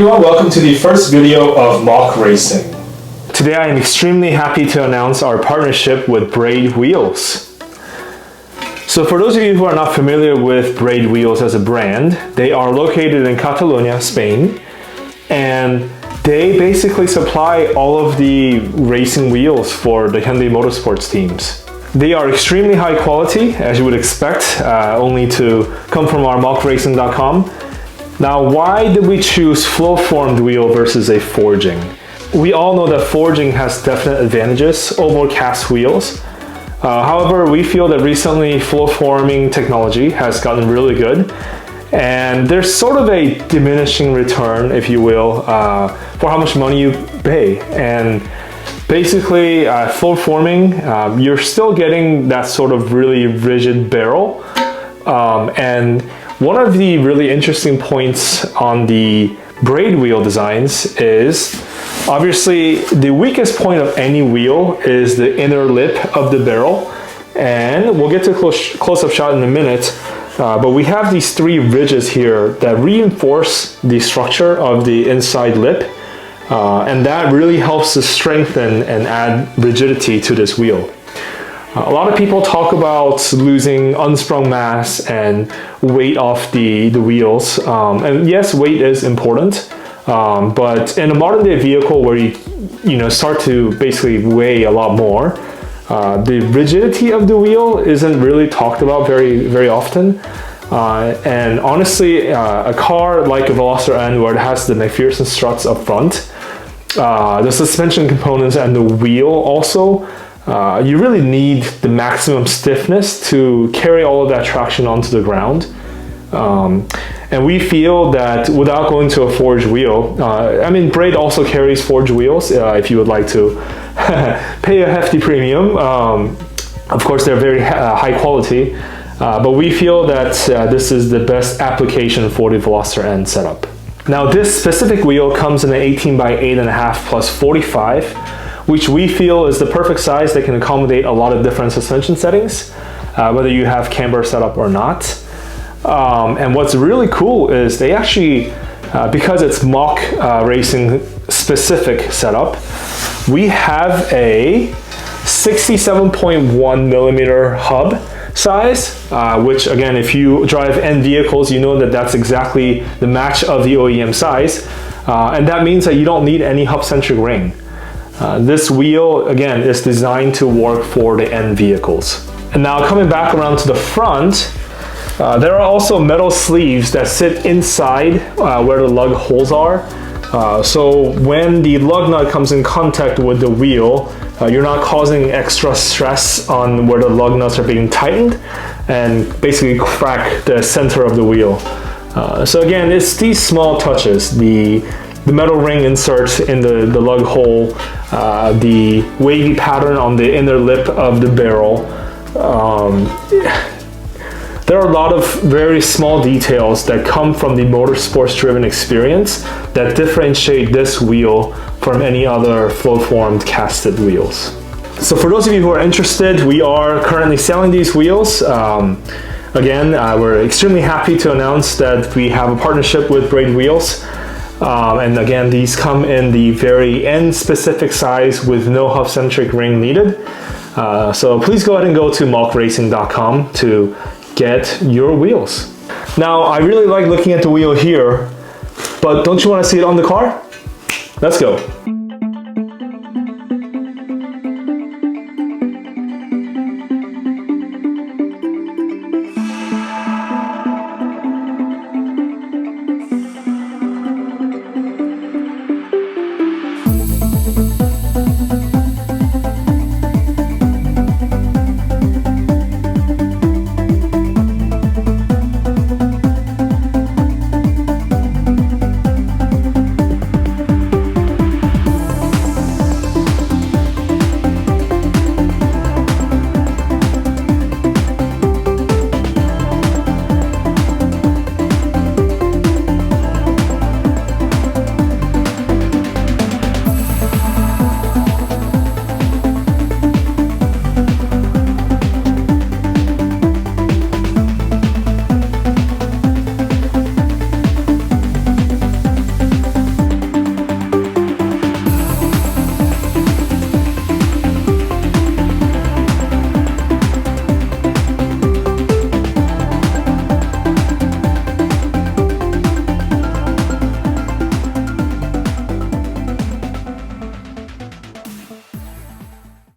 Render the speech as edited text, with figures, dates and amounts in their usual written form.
everyone, welcome to the first video of Mock Racing. Today I am extremely happy to announce our partnership with Braid Wheels. So for those of you who are not familiar with Braid Wheels as a brand, they are located in Catalonia, Spain, and they basically supply all of the racing wheels for the Hyundai Motorsports teams. They are extremely high quality, as you would expect, only to come from our mockracing.com. Now, why did we choose flow-formed wheel versus a forging? We all know that forging has definite advantages over cast wheels. However, we feel that recently flow-forming technology has gotten really good, and there's sort of a diminishing return, if you will, for how much money you pay. And basically, flow-forming, you're still getting that sort of really rigid barrel, and one of the really interesting points on the braid wheel designs is obviously the weakest point of any wheel is the inner lip of the barrel, and we'll get to a close-up shot in a minute, but we have these three ridges here that reinforce the structure of the inside lip, and that really helps to strengthen and add rigidity to this wheel. A lot of people talk about losing unsprung mass and weight off the wheels. And yes, weight is important, but in a modern day vehicle where you start to basically weigh a lot more, the rigidity of the wheel isn't really talked about very often. And honestly, a car like a Veloster N, where it has the McPherson struts up front, the suspension components and the wheel also, you really need the maximum stiffness to carry all of that traction onto the ground. And we feel that without going to a forged wheel, I mean, Braid also carries forged wheels if you would like to pay a hefty premium. Of course, they're very high quality, but we feel that this is the best application for the Veloster N setup. Now, this specific wheel comes in an 18 by 8.5 plus 45, which we feel is the perfect size that can accommodate a lot of different suspension settings, whether you have camber setup or not. And what's really cool is they actually, because it's mock racing specific setup, we have a 67.1 millimeter hub size, which again, if you drive N vehicles, you know that that's exactly the match of the OEM size. And that means that you don't need any hub-centric ring. This wheel, again, is designed to work for the N vehicles. And now coming back around to the front, there are also metal sleeves that sit inside where the lug holes are. So when the lug nut comes in contact with the wheel, you're not causing extra stress on where the lug nuts are being tightened and basically crack the center of the wheel. So again, it's these small touches, the metal ring inserts in the lug hole, the wavy pattern on the inner lip of the barrel. There are a lot of very small details that come from the motorsports driven experience that differentiate this wheel from any other flow-formed casted wheels. So for those of you who are interested, we are currently selling these wheels. Again, we're extremely happy to announce that we have a partnership with Braid Wheels. And again, these come in the very N specific size with no hub-centric ring needed. So please go ahead and go to mockracing.com to get your wheels. Now, I really like looking at the wheel here, but don't you want to see it on the car? Let's go.